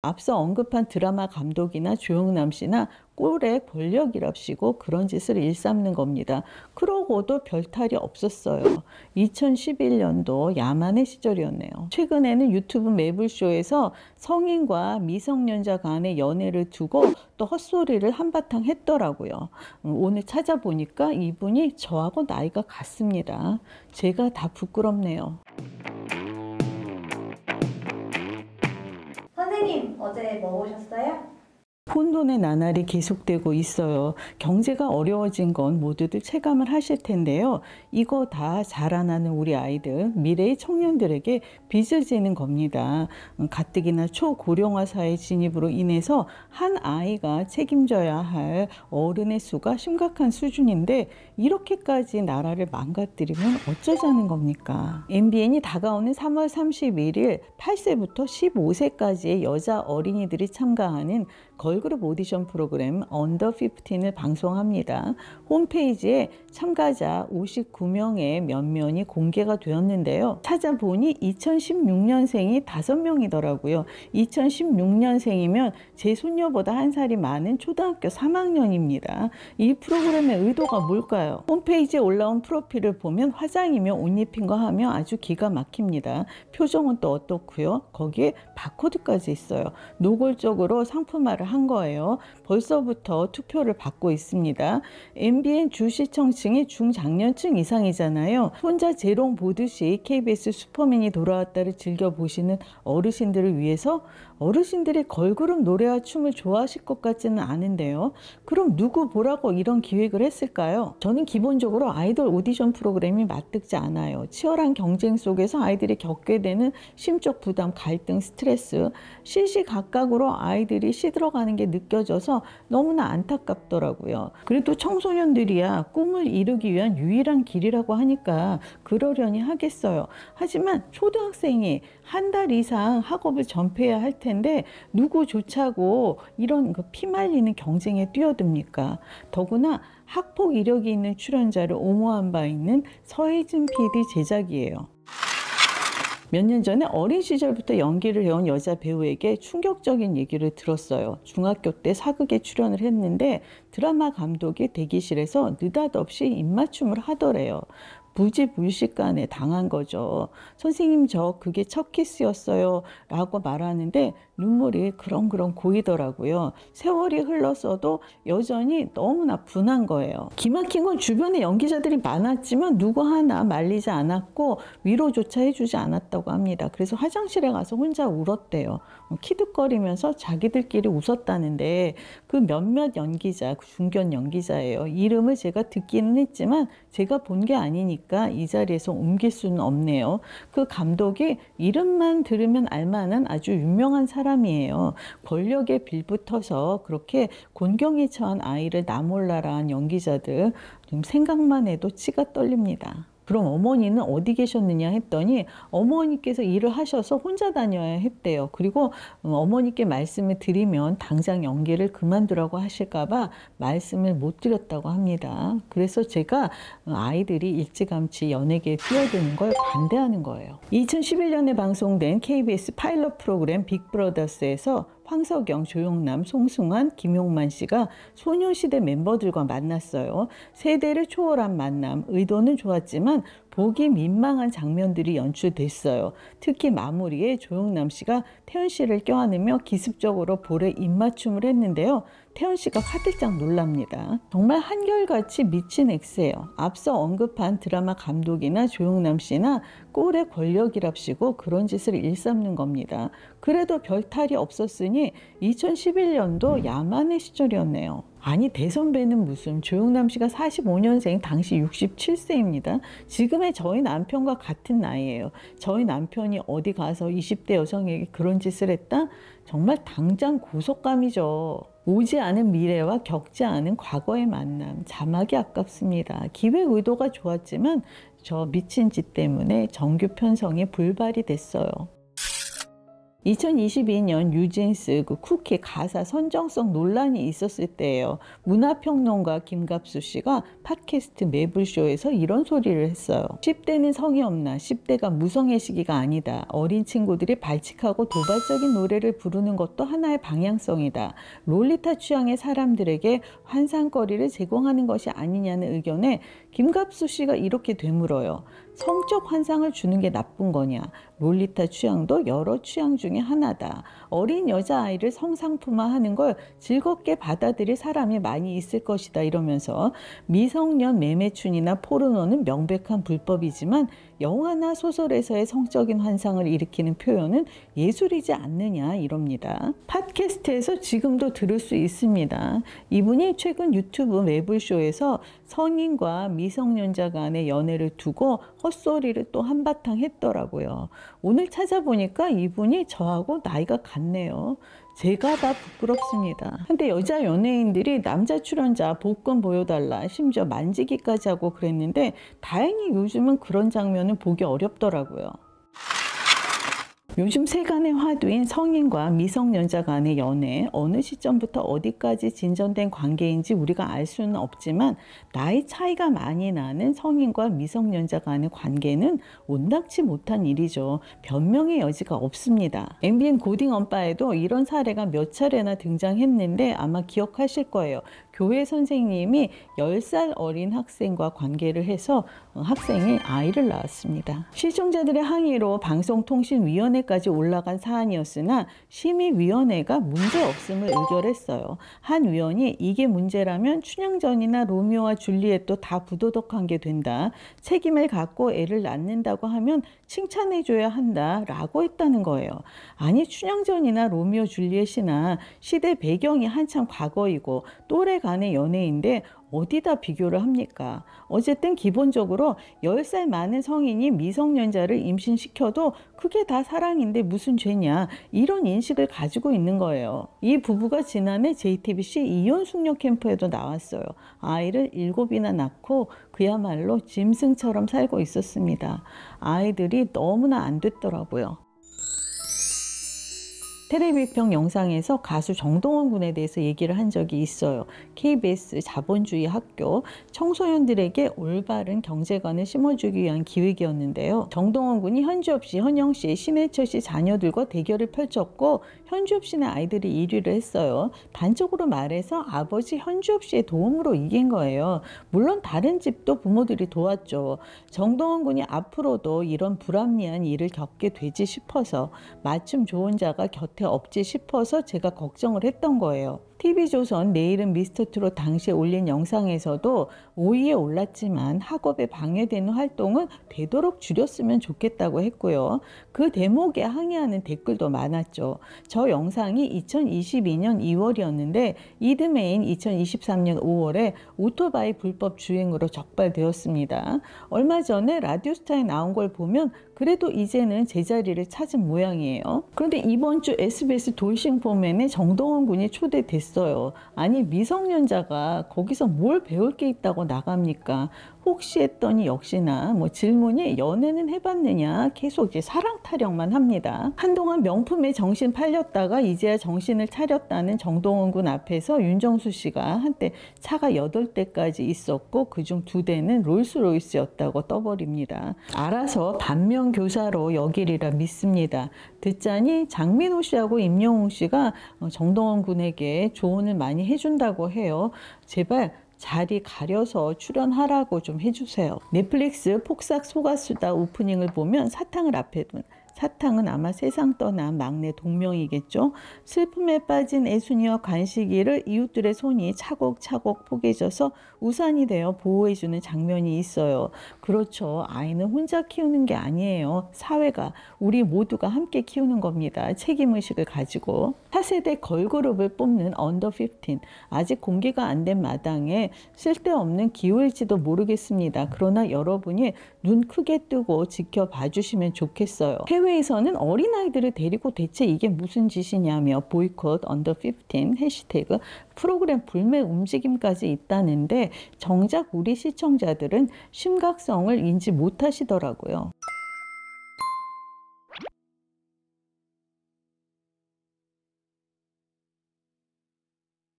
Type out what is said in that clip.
앞서 언급한 드라마 감독이나 조영남 씨나 꼴의 권력이랍시고 그런 짓을 일삼는 겁니다. 그러고도 별탈이 없었어요. 2011년도 야만의 시절이었네요. 최근에는 유튜브 매불쇼에서 성인과 미성년자 간의 연애를 두고 또 헛소리를 한바탕 했더라고요. 오늘 찾아보니까 이분이 저하고 나이가 같습니다. 제가 다 부끄럽네요. 선생님, 어제 뭐 보셨어요? 혼돈의 나날이 계속되고 있어요. 경제가 어려워진 건 모두들 체감을 하실 텐데요. 이거 다 자라나는 우리 아이들, 미래의 청년들에게 빚을 지는 겁니다. 가뜩이나 초고령화 사회 진입으로 인해서 한 아이가 책임져야 할 어른의 수가 심각한 수준인데 이렇게까지 나라를 망가뜨리면 어쩌자는 겁니까? MBN이 다가오는 3월 31일 8세부터 15세까지의 여자 어린이들이 참가하는 걸그룹 오디션 프로그램 언더 15을 방송합니다. 홈페이지에 참가자 59명의 면면이 공개가 되었는데요. 찾아보니 2016년생이 5명이더라고요. 2016년생이면 제 손녀보다 한 살이 많은 초등학교 3학년입니다. 이 프로그램의 의도가 뭘까요? 홈페이지에 올라온 프로필을 보면 화장이며 옷 입힌 거 하며 아주 기가 막힙니다. 표정은 또 어떻고요? 거기에 바코드까지 있어요. 노골적으로 상품화를 한 거예요. 벌써부터 투표를 받고 있습니다. MBN 주시청층이 중장년층 이상이잖아요. 혼자 재롱 보듯이 KBS 슈퍼맨이 돌아왔다를 즐겨보시는 어르신들을 위해서 어르신들이 걸그룹 노래와 춤을 좋아하실 것 같지는 않은데요. 그럼 누구 보라고 이런 기획을 했을까요? 저는 기본적으로 아이돌 오디션 프로그램이 맞득지 않아요. 치열한 경쟁 속에서 아이들이 겪게 되는 심적 부담, 갈등, 스트레스, 시시각각으로 아이들이 시들어가는 게 느껴져서 너무나 안타깝더라고요. 그래도 청소년들이야 꿈을 이루기 위한 유일한 길이라고 하니까 그러려니 하겠어요. 하지만 초등학생이 한 달 이상 학업을 전폐해야 할 텐데 누구조차고 이런 피말리는 경쟁에 뛰어듭니까? 더구나 학폭 이력이 있는 출연자를 옹호한 바 있는 서혜진 PD 제작이에요. 몇 년 전에 어린 시절부터 연기를 해온 여자 배우에게 충격적인 얘기를 들었어요. 중학교 때 사극에 출연을 했는데 드라마 감독이 대기실에서 느닷없이 입맞춤을 하더래요. 무지불식간에 당한 거죠. 선생님, 저 그게 첫 키스였어요 라고 말하는데 눈물이 그렁그렁 고이더라고요. 세월이 흘렀어도 여전히 너무나 분한 거예요. 기막힌 건 주변에 연기자들이 많았지만 누구 하나 말리지 않았고 위로조차 해주지 않았다고 합니다. 그래서 화장실에 가서 혼자 울었대요. 키득거리면서 자기들끼리 웃었다는데 그 몇몇 연기자, 중견 연기자예요. 이름을 제가 듣기는 했지만 제가 본 게 아니니까 이 자리에서 옮길 수는 없네요. 그 감독이 이름만 들으면 알만한 아주 유명한 사람이에요. 권력에 빌붙어서 그렇게 곤경에 처한 아이를 나몰라라 한 연기자들, 좀 생각만 해도 치가 떨립니다. 그럼 어머니는 어디 계셨느냐 했더니 어머니께서 일을 하셔서 혼자 다녀야 했대요. 그리고 어머니께 말씀을 드리면 당장 연기를 그만두라고 하실까봐 말씀을 못 드렸다고 합니다. 그래서 제가 아이들이 일찌감치 연예계에 뛰어드는 걸 반대하는 거예요. 2011년에 방송된 KBS 파일럿 프로그램 빅브러더스에서 황석영, 조영남, 송승환, 김용만 씨가 소녀시대 멤버들과 만났어요. 세대를 초월한 만남, 의도는 좋았지만 보기 민망한 장면들이 연출됐어요. 특히 마무리에 조영남 씨가 태연 씨를 껴안으며 기습적으로 볼에 입맞춤을 했는데요. 태연 씨가 화들짝 놀랍니다. 정말 한결같이 미친 X예요. 앞서 언급한 드라마 감독이나 조영남 씨나 꼴의 권력이랍시고 그런 짓을 일삼는 겁니다. 그래도 별탈이 없었으니 2011년도 야만의 시절이었네요. 아니, 대선배는 무슨, 조영남 씨가 45년생, 당시 67세입니다. 지금의 저희 남편과 같은 나이예요. 저희 남편이 어디 가서 20대 여성에게 그런 짓을 했다? 정말 당장 고속감이죠. 오지 않은 미래와 겪지 않은 과거의 만남, 자막이 아깝습니다. 기획 의도가 좋았지만 저 미친 짓 때문에 정규 편성이 불발이 됐어요. 2022년 뉴진스 그 쿠키 가사 선정성 논란이 있었을 때예요. 문화평론가 김갑수 씨가 팟캐스트 매불쇼에서 이런 소리를 했어요. 10대는 성이 없나, 10대가 무성의 시기가 아니다. 어린 친구들이 발칙하고 도발적인 노래를 부르는 것도 하나의 방향성이다. 롤리타 취향의 사람들에게 환상거리를 제공하는 것이 아니냐는 의견에 김갑수 씨가 이렇게 되물어요. 성적 환상을 주는 게 나쁜 거냐? 롤리타 취향도 여러 취향 중에 하나다. 어린 여자아이를 성상품화하는 걸 즐겁게 받아들일 사람이 많이 있을 것이다. 이러면서 미성년 매매춘이나 포르노는 명백한 불법이지만 영화나 소설에서의 성적인 환상을 일으키는 표현은 예술이지 않느냐 이럽니다. 팟캐스트에서 지금도 들을 수 있습니다. 이분이 최근 유튜브 매불쇼에서 성인과 미성년자 간의 연애를 두고 헛소리를 또 한바탕 했더라고요. 오늘 찾아보니까 이분이 저하고 나이가 같네요. 제가 다 부끄럽습니다. 근데 여자 연예인들이 남자 출연자 복권 보여달라, 심지어 만지기까지 하고 그랬는데 다행히 요즘은 그런 장면은 보기 어렵더라고요. 요즘 세간의 화두인 성인과 미성년자 간의 연애, 어느 시점부터 어디까지 진전된 관계인지 우리가 알 수는 없지만 나이 차이가 많이 나는 성인과 미성년자 간의 관계는 온당치 못한 일이죠. 변명의 여지가 없습니다. MBN 고딩 언빠에도 이런 사례가 몇 차례나 등장했는데 아마 기억하실 거예요. 교회 선생님이 10살 어린 학생과 관계를 해서 학생이 아이를 낳았습니다. 시청자들의 항의로 방송통신위원회까지 올라간 사안이었으나 심의위원회가 문제없음을 의결했어요. 한 위원이 이게 문제라면 춘향전이나 로미오와 줄리엣도 다 부도덕한 게 된다. 책임을 갖고 애를 낳는다고 하면 칭찬해줘야 한다라고 했다는 거예요. 아니 춘향전이나 로미오 줄리엣이나 시대 배경이 한참 과거이고 또래 간의 연애인데 어디다 비교를 합니까? 어쨌든 기본적으로 10살 많은 성인이 미성년자를 임신시켜도 그게 다 사랑인데 무슨 죄냐 이런 인식을 가지고 있는 거예요. 이 부부가 지난해 JTBC 이혼 숙녀 캠프에도 나왔어요. 아이를 7이나 낳고 그야말로 짐승처럼 살고 있었습니다. 아이들이 너무나 안 됐더라고요. 텔레비평 영상에서 가수 정동원 군에 대해서 얘기를 한 적이 있어요. KBS 자본주의 학교 청소년들에게 올바른 경제관을 심어주기 위한 기획이었는데요. 정동원 군이 현주엽 씨, 현영 씨, 신해철 씨 자녀들과 대결을 펼쳤고 현주엽 씨는 아이들이 1위를 했어요. 단적으로 말해서 아버지 현주엽 씨의 도움으로 이긴 거예요. 물론 다른 집도 부모들이 도왔죠. 정동원 군이 앞으로도 이런 불합리한 일을 겪게 되지 싶어서 맞춤 좋은 자가 곁에 없지 싶어서 제가 걱정을 했던 거예요. TV조선 내일은 미스터트롯 당시에 올린 영상에서도 5위에 올랐지만 학업에 방해되는 활동은 되도록 줄였으면 좋겠다고 했고요. 그 대목에 항의하는 댓글도 많았죠. 저 영상이 2022년 2월이었는데 이듬해인 2023년 5월에 오토바이 불법 주행으로 적발되었습니다. 얼마 전에 라디오스타에 나온 걸 보면 그래도 이제는 제자리를 찾은 모양이에요. 그런데 이번 주 SBS 돌싱 포맨에 정동원 군이 초대됐어요. 아니 미성년자가 거기서 뭘 배울 게 있다고 나갑니까? 혹시 했더니 역시나 질문이 연애는 해봤느냐 계속 이제 사랑 타령만 합니다. 한동안 명품에 정신 팔렸다가 이제야 정신을 차렸다는 정동원 군 앞에서 윤정수 씨가 한때 차가 8대까지 있었고 그중 2대는 롤스로이스였다고 떠버립니다. 알아서 반면교사로 여기리라 믿습니다. 듣자니 장민호 씨하고 임영웅 씨가 정동원 군에게 조언을 많이 해준다고 해요. 제발 자리 가려서 출연하라고 좀 해주세요. 넷플릭스 폭삭 속았수다 오프닝을 보면 사탕을 앞에 둔 사탕은 아마 세상 떠난 막내 동명이겠죠. 슬픔에 빠진 애순이와 관식이를 이웃들의 손이 차곡차곡 포개져서 우산이 되어 보호해주는 장면이 있어요. 그렇죠. 아이는 혼자 키우는 게 아니에요. 사회가 우리 모두가 함께 키우는 겁니다. 책임의식을 가지고. 차세대 걸그룹을 뽑는 언더 15 아직 공개가 안 된 마당에 쓸데없는 기호일지도 모르겠습니다. 그러나 여러분이 눈 크게 뜨고 지켜봐 주시면 좋겠어요. 해외에서는 어린아이들을 데리고 대체 이게 무슨 짓이냐며 보이콧 언더 15 해시태그 프로그램 불매 움직임까지 있다는데 정작 우리 시청자들은 심각성을 인지 못하시더라고요.